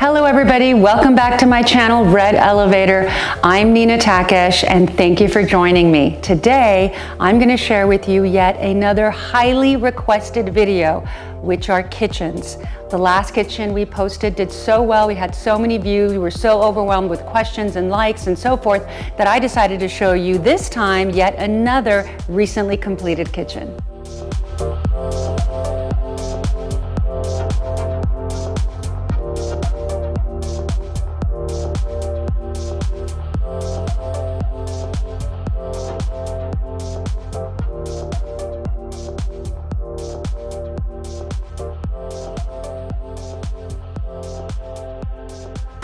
Hello everybody, welcome back to my channel, Red Elevator. I'm Nina Takesh and thank you for joining me. Today, I'm gonna share with you yet another highly requested video, which are kitchens. The last kitchen we posted did so well, we had so many views, we were so overwhelmed with questions and likes and so forth that I decided to show you this time yet another recently completed kitchen.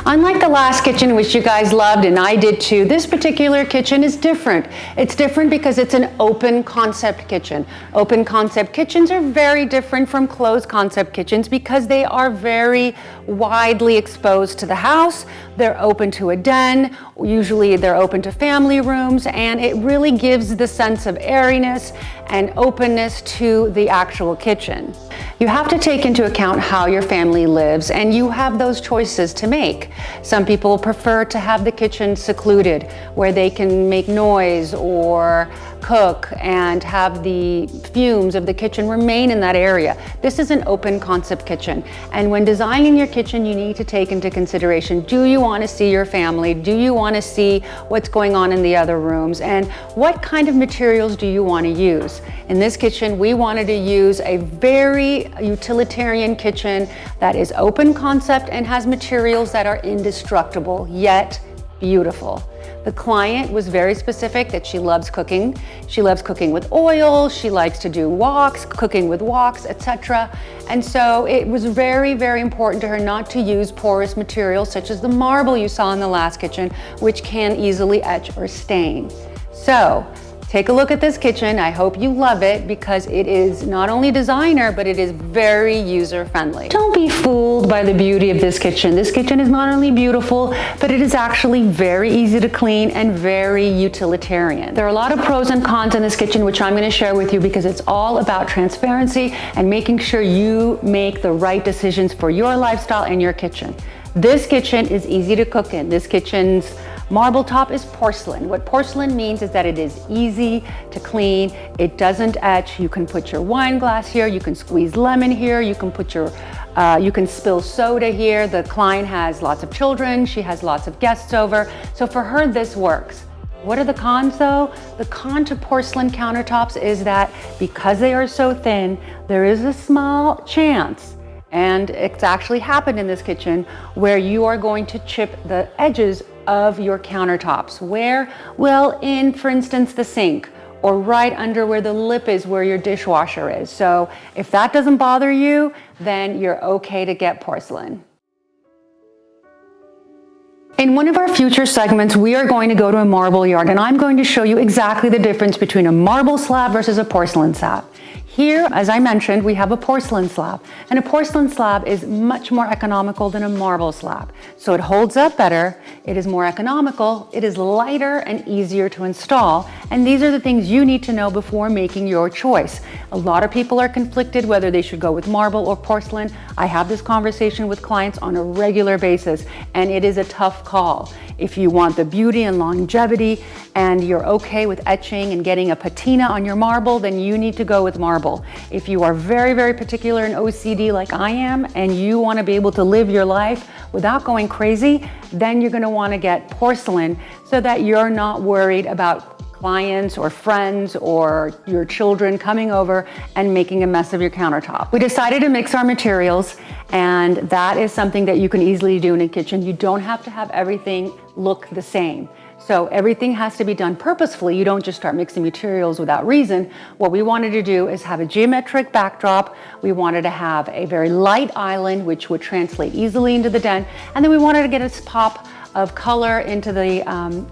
Unlike the last kitchen, which you guys loved and I did too, this particular kitchen is different. It's different because it's an open concept kitchen. Open concept kitchens are very different from closed concept kitchens because they are very widely exposed to the house. They're open to a den, usually they're open to family rooms, and it really gives the sense of airiness and openness to the actual kitchen. You have to take into account how your family lives, and you have those choices to make. Some people prefer to have the kitchen secluded, where they can make noise or cook and have the fumes of the kitchen remain in that area. This is an open concept kitchen, and when designing your kitchen, you need to take into consideration, do you want to see your family? Do you want to see what's going on in the other rooms? And what kind of materials do you want to use? In this kitchen, we wanted to use a very utilitarian kitchen that is open concept and has materials that are indestructible, yet beautiful. The client was very specific that she loves cooking. She loves cooking with oil, she likes to do woks, cooking with woks, etc. And so it was very, very important to her not to use porous materials such as the marble you saw in the last kitchen, which can easily etch or stain. So, take a look at this kitchen. I hope you love it because it is not only designer, but it is very user-friendly. Don't be fooled by the beauty of this kitchen. This kitchen is not only beautiful, but it is actually very easy to clean and very utilitarian. There are a lot of pros and cons in this kitchen, which I'm going to share with you because it's all about transparency and making sure you make the right decisions for your lifestyle and your kitchen. This kitchen is easy to cook in. This kitchen's marble top is porcelain. What porcelain means is that it is easy to clean. It doesn't etch. You can put your wine glass here. You can squeeze lemon here. You can put your, you can spill soda here. The client has lots of children. She has lots of guests over. So for her, this works. What are the cons though? The con to porcelain countertops is that because they are so thin, there is a small chance, and it's actually happened in this kitchen, where you are going to chip the edges of your countertops. Where? Well, in, for instance, the sink, or right under where the lip is where your dishwasher is. So if that doesn't bother you, then you're okay to get porcelain. In one of our future segments, we are going to go to a marble yard, and I'm going to show you exactly the difference between a marble slab versus a porcelain slab. Here, as I mentioned, we have a porcelain slab, and a porcelain slab is much more economical than a marble slab. So it holds up better, it is more economical, it is lighter and easier to install, and these are the things you need to know before making your choice. A lot of people are conflicted whether they should go with marble or porcelain. I have this conversation with clients on a regular basis, and it is a tough call. If you want the beauty and longevity and you're okay with etching and getting a patina on your marble, then you need to go with marble. If you are very, very particular in OCD like I am, and you want to be able to live your life without going crazy, then you're going to want to get porcelain so that you're not worried about clients or friends or your children coming over and making a mess of your countertop. We decided to mix our materials, and that is something that you can easily do in a kitchen. You don't have to have everything look the same. So everything has to be done purposefully. You don't just start mixing materials without reason. What we wanted to do is have a geometric backdrop. We wanted to have a very light island, which would translate easily into the den. And then we wanted to get a pop of color into the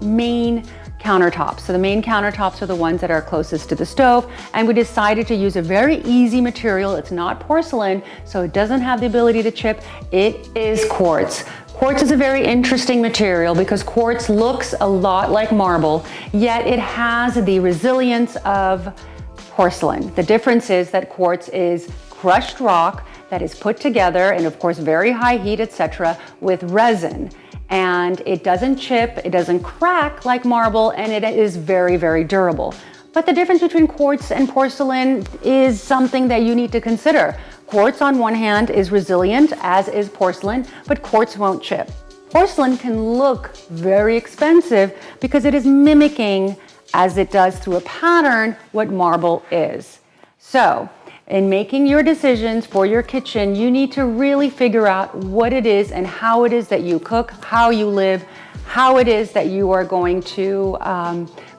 main countertops. So the main countertops are the ones that are closest to the stove, and we decided to use a very easy material. It's not porcelain, so it doesn't have the ability to chip. It is quartz. Quartz is a very interesting material because quartz looks a lot like marble, yet it has the resilience of porcelain. The difference is that quartz is crushed rock that is put together, and of course very high heat, etc., with resin. And it doesn't chip, it doesn't crack like marble, and it is very, very durable. But the difference between quartz and porcelain is something that you need to consider. Quartz on one hand is resilient, as is porcelain, but quartz won't chip. Porcelain can look very expensive because it is mimicking, as it does through a pattern, what marble is. So, in making your decisions for your kitchen, you need to really figure out what it is and how it is that you cook, how you live, how it is that you are going to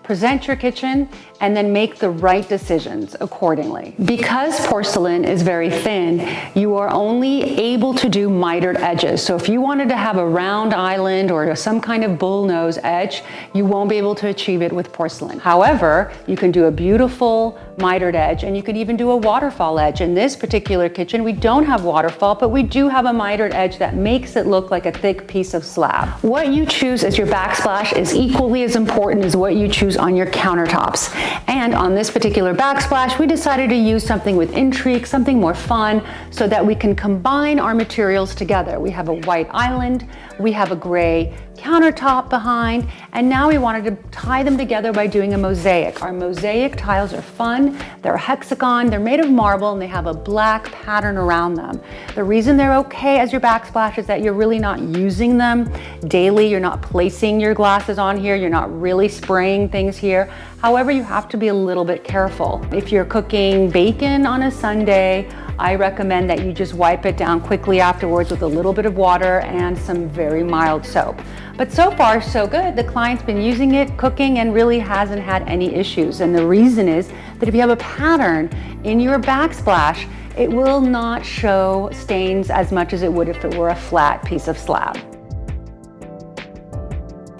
present your kitchen, and then make the right decisions accordingly. Because porcelain is very thin, you are only able to do mitered edges. So if you wanted to have a round island or some kind of bullnose edge, you won't be able to achieve it with porcelain. However, you can do a beautiful mitered edge, and you can even do a waterfall edge. In this particular kitchen, we don't have waterfall, but we do have a mitered edge that makes it look like a thick piece of slab. What you choose as your backsplash is equally as important as what you choose on your countertops. And on this particular backsplash, we decided to use something with intrigue, something more fun, so that we can combine our materials together. We have a white island, we have a gray countertop behind, and now we wanted to tie them together by doing a mosaic. Our mosaic tiles are fun, they're hexagon, they're made of marble, and they have a black pattern around them. The reason they're okay as your backsplash is that you're really not using them daily, you're not placing your glasses on here, you're not really spraying things here. However, you have to be a little bit careful. If you're cooking bacon on a Sunday, I recommend that you just wipe it down quickly afterwards with a little bit of water and some very mild soap. But so far, so good. The client's been using it, cooking, and really hasn't had any issues. And the reason is that if you have a pattern in your backsplash, it will not show stains as much as it would if it were a flat piece of slab.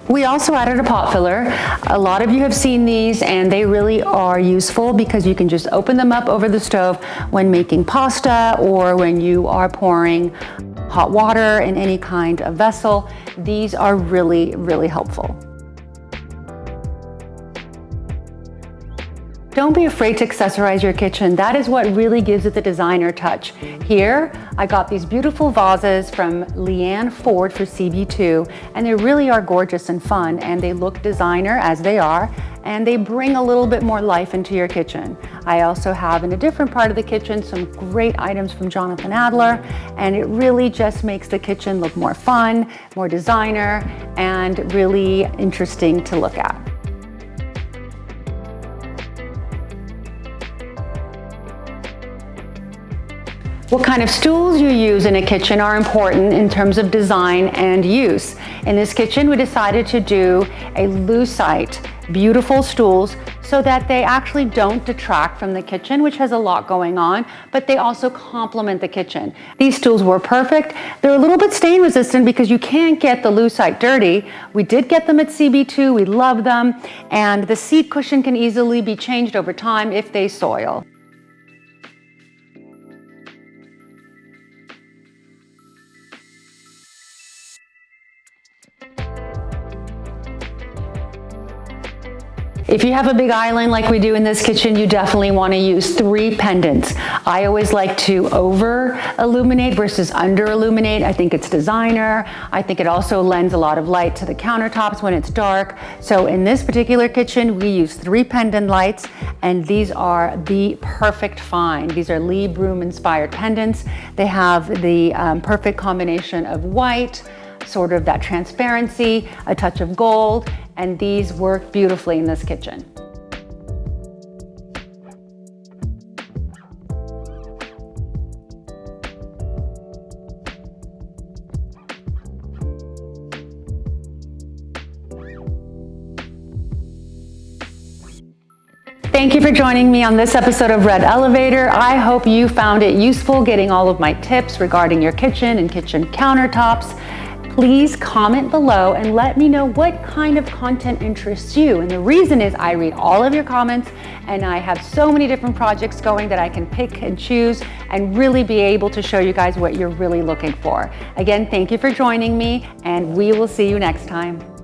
We also added a pot filler. A lot of you have seen these, and they really are useful because you can just open them up over the stove when making pasta or when you are pouring hot water in any kind of vessel. These are really, really helpful. Don't be afraid to accessorize your kitchen. That is what really gives it the designer touch. Here, I got these beautiful vases from Leanne Ford for CB2, and they really are gorgeous and fun, and they look designer as they are, and they bring a little bit more life into your kitchen. I also have in a different part of the kitchen some great items from Jonathan Adler, and it really just makes the kitchen look more fun, more designer, and really interesting to look at. What kind of stools you use in a kitchen are important in terms of design and use. In this kitchen, we decided to do a lucite, beautiful stools, so that they actually don't detract from the kitchen, which has a lot going on, but they also complement the kitchen. These stools were perfect. They're a little bit stain resistant because you can't get the lucite dirty. We did get them at CB2, we love them, and the seat cushion can easily be changed over time if they soil. If you have a big island like we do in this kitchen, you definitely want to use 3 pendants. I always like to over illuminate versus under illuminate. I think it's designer. I think it also lends a lot of light to the countertops when it's dark. So in this particular kitchen, we use 3 pendant lights, and these are the perfect find. These are Lee Broom inspired pendants. They have the perfect combination of white, sort of that transparency, a touch of gold, and these work beautifully in this kitchen. Thank you for joining me on this episode of Red Elevator. I hope you found it useful getting all of my tips regarding your kitchen and kitchen countertops. Please comment below and let me know what kind of content interests you. And the reason is I read all of your comments, and I have so many different projects going that I can pick and choose and really be able to show you guys what you're really looking for. Again, thank you for joining me, and we will see you next time.